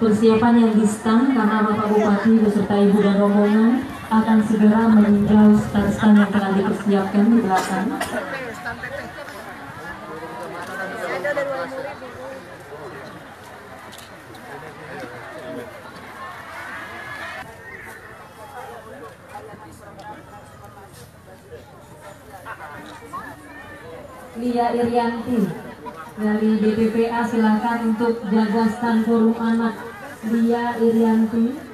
persiapan yang di stand karena Bapak Bupati beserta Ibu dan rombongan akan segera meninjau stand-stand yang telah dipersiapkan di belakang. Lia Irianti dari BPPA silakan untuk jaga stand forum anak. Lia Irianti.